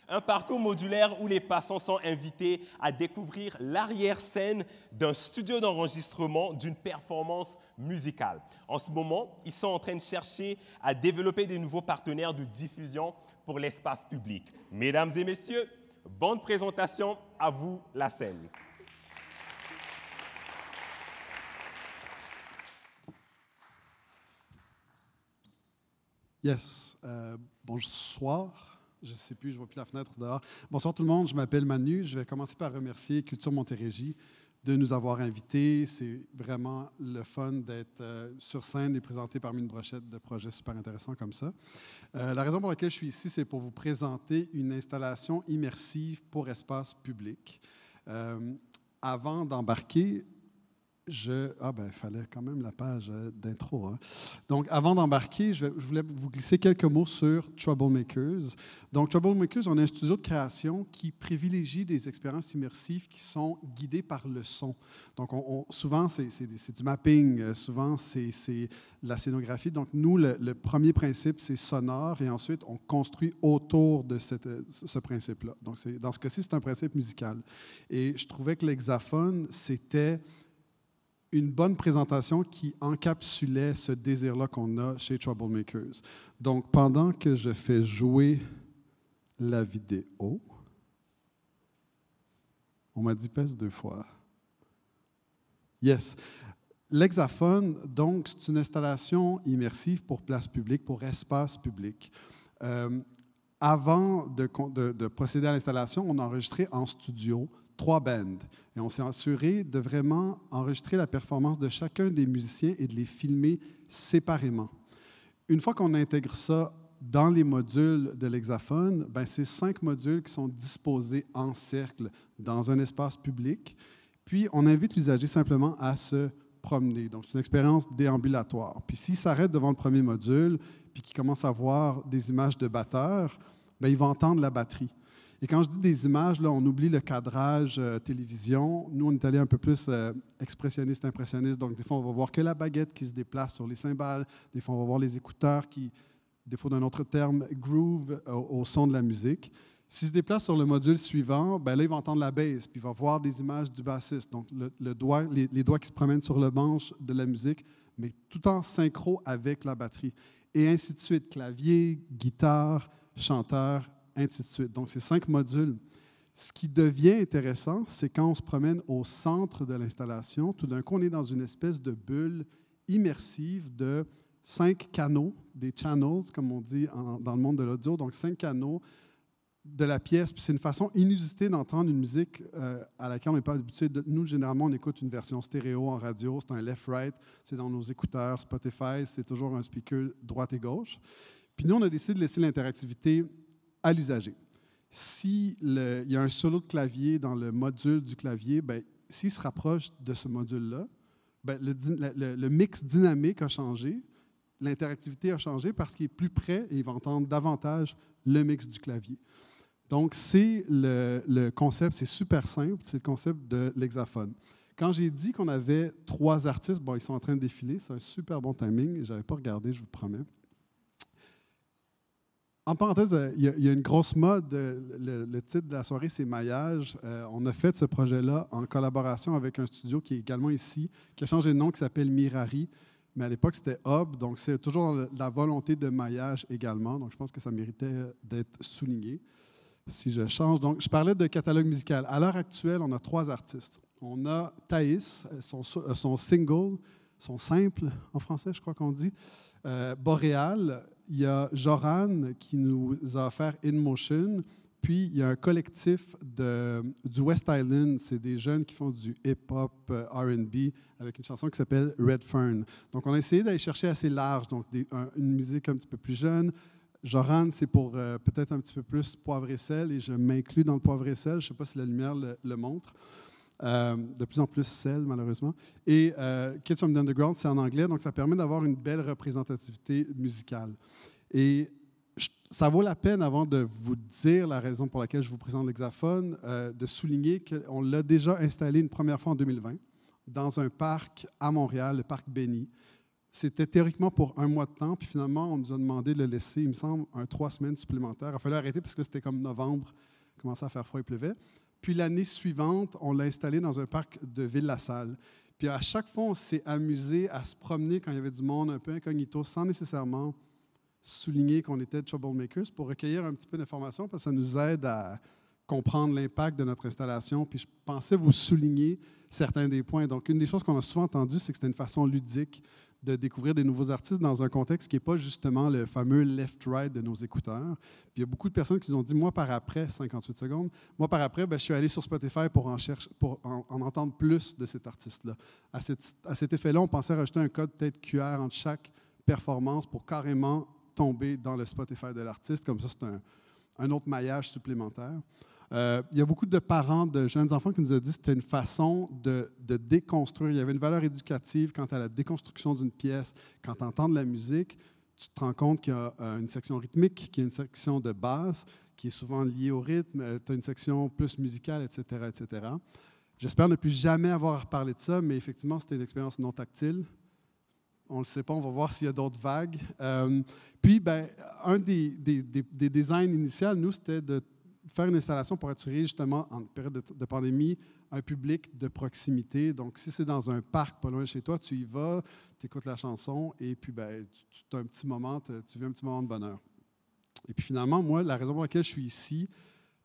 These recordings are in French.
Un parcours modulaire où les passants sont invités à découvrir l'arrière-scène d'un studio d'enregistrement d'une performance musicale. En ce moment, ils sont en train de chercher à développer de nouveaux partenaires de diffusion pour l'espace public. Mesdames et messieurs, bonne présentation, à vous la scène. Yes. Bonsoir. Je ne sais plus, je ne vois plus la fenêtre dehors. Bonsoir tout le monde, je m'appelle Manu. Je vais commencer par remercier Culture Montérégie de nous avoir invités. C'est vraiment le fun d'être sur scène et présenté parmi une brochette de projets super intéressants comme ça. La raison pour laquelle je suis ici, c'est pour vous présenter une installation immersive pour espace public. Avant d'embarquer, il fallait quand même la page d'intro. Hein. Donc, avant d'embarquer, je voulais vous glisser quelques mots sur Troublemakers. Donc, Troublemakers, on est un studio de création qui privilégie des expériences immersives qui sont guidées par le son. Donc, souvent, c'est du mapping, souvent, c'est la scénographie. Donc, nous, le premier principe, c'est sonore, et ensuite, on construit autour de ce principe-là. Donc, dans ce cas-ci, c'est un principe musical. Et je trouvais que l'hexaphone, c'était une bonne présentation qui encapsulait ce désir-là qu'on a chez Troublemakers. Donc, pendant que je fais jouer la vidéo, on m'a dit pèse 2 fois. Yes. L'hexaphone, donc, c'est une installation immersive pour place publique, pour espace public. Avant de procéder à l'installation, on a enregistré en studio 3 bands. Et on s'est assuré de vraiment enregistrer la performance de chacun des musiciens et de les filmer séparément. Une fois qu'on intègre ça dans les modules de l'hexaphone, c'est 5 modules qui sont disposés en cercle dans un espace public. Puis, on invite l'usager simplement à se promener. Donc, c'est une expérience déambulatoire. Puis, s'il s'arrête devant le premier module, puis qu'il commence à voir des images de batteurs, il va entendre la batterie. Et quand je dis des images, là, on oublie le cadrage télévision. Nous, on est allé un peu plus expressionniste, impressionniste. Donc, des fois, on va voir que la baguette qui se déplace sur les cymbales. Des fois, on va voir les écouteurs qui, défaut d'un autre terme, groove au son de la musique. S'il se déplace sur le module suivant, là, il va entendre la bass, puis il va voir des images du bassiste. Donc, les doigts qui se promènent sur le manche de la musique, mais tout en synchro avec la batterie. Et ainsi de suite, clavier, guitare, chanteur, ainsi de suite. Donc, c'est 5 modules. Ce qui devient intéressant, c'est quand on se promène au centre de l'installation, tout d'un coup, on est dans une espèce de bulle immersive de 5 canaux, des channels, comme on dit dans le monde de l'audio, donc 5 canaux de la pièce. Puis c'est une façon inusitée d'entendre une musique à laquelle on n'est pas habitué. Nous, généralement, on écoute une version stéréo en radio, c'est un left-right, c'est dans nos écouteurs, Spotify, c'est toujours un speaker droite et gauche. Puis nous, on a décidé de laisser l'interactivité à l'usager. S'il y a un solo de clavier dans le module du clavier, s'il se rapproche de ce module-là, le mix dynamique a changé, l'interactivité a changé parce qu'il est plus près et il va entendre davantage le mix du clavier. Donc, c'est le concept, c'est super simple, c'est le concept de l'hexaphone. Quand j'ai dit qu'on avait 3 artistes, ils sont en train de défiler, c'est un super bon timing, je n'avais pas regardé, je vous promets. En parenthèse, il y a une grosse mode. Le titre de la soirée, c'est Maillage. On a fait ce projet-là en collaboration avec un studio qui est également ici, qui a changé de nom, qui s'appelle Mirari. Mais à l'époque, c'était Hub. Donc, c'est toujours la volonté de maillage également. Donc, je pense que ça méritait d'être souligné. Si je change. Donc, je parlais de catalogue musical. À l'heure actuelle, on a 3 artistes. On a Thaïs, son single, son simple en français, je crois qu'on dit, Boréal. Il y a Joran qui nous a offert In Motion. Puis, il y a un collectif du West Island. C'est des jeunes qui font du hip-hop, R&B, avec une chanson qui s'appelle Red Fern. Donc, on a essayé d'aller chercher assez large, donc une musique un petit peu plus jeune. Joran, c'est pour peut-être un petit peu plus poivre et sel, et je m'inclus dans le poivre et sel. Je ne sais pas si la lumière le montre. De plus en plus sel, malheureusement. Et Kids from the Underground, c'est en anglais, donc ça permet d'avoir une belle représentativité musicale. Et ça vaut la peine, avant de vous dire la raison pour laquelle je vous présente l'hexaphone, de souligner qu'on l'a déjà installé une première fois en 2020 dans un parc à Montréal, le parc Béni. C'était théoriquement pour 1 mois de temps, puis finalement, on nous a demandé de le laisser, il me semble, 3 semaines supplémentaires. Il a fallu arrêter parce que c'était comme novembre, il commençait à faire froid, il pleuvait. Puis l'année suivante, on l'a installé dans un parc de Ville-la-Salle. Puis à chaque fois, on s'est amusé à se promener quand il y avait du monde, un peu incognito, sans nécessairement souligner qu'on était troublemakers, pour recueillir un petit peu d'informations, parce que ça nous aide à comprendre l'impact de notre installation. Puis je pensais vous souligner certains des points. Donc, une des choses qu'on a souvent entendues, c'est que c'était une façon ludique de découvrir des nouveaux artistes dans un contexte qui n'est pas justement le fameux left-right de nos écouteurs. Puis il y a beaucoup de personnes qui nous ont dit, moi par après, 58 secondes, moi par après, je suis allé sur Spotify pour en entendre plus de cet artiste-là. À cet effet-là, on pensait rajouter un code peut-être QR entre chaque performance pour carrément tomber dans le Spotify de l'artiste. Comme ça, c'est un autre maillage supplémentaire. Il y a beaucoup de parents de jeunes enfants qui nous ont dit que c'était une façon de déconstruire. Il y avait une valeur éducative quant à la déconstruction d'une pièce. Quand tu entends de la musique, tu te rends compte qu'il y a une section rythmique, qu'il y a une section de basse qui est souvent liée au rythme, tu as une section plus musicale, etc., etc. J'espère ne plus jamais avoir parlé de ça, mais effectivement, c'était une expérience non tactile. On ne le sait pas, on va voir s'il y a d'autres vagues. Puis, un des designs initiaux, nous, c'était de faire une installation pour attirer justement, en période de pandémie, un public de proximité. Donc, si c'est dans un parc pas loin de chez toi, tu y vas, tu écoutes la chanson et puis tu as un petit moment, tu vis un petit moment de bonheur. Et puis finalement, moi, la raison pour laquelle je suis ici,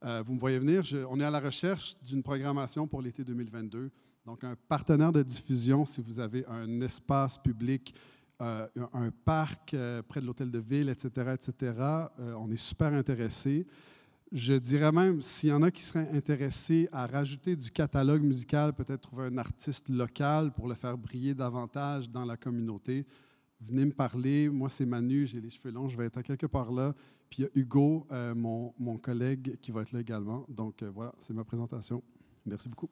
vous me voyez venir, on est à la recherche d'une programmation pour l'été 2022. Donc, un partenaire de diffusion, si vous avez un espace public, un parc près de l'hôtel de ville, etc., on est super intéressés. Je dirais même, s'il y en a qui seraient intéressés à rajouter du catalogue musical, peut-être trouver un artiste local pour le faire briller davantage dans la communauté, venez me parler. Moi, c'est Manu, j'ai les cheveux longs, je vais être à quelque part là. Puis il y a Hugo, mon collègue, qui va être là également. Donc voilà, c'est ma présentation. Merci beaucoup.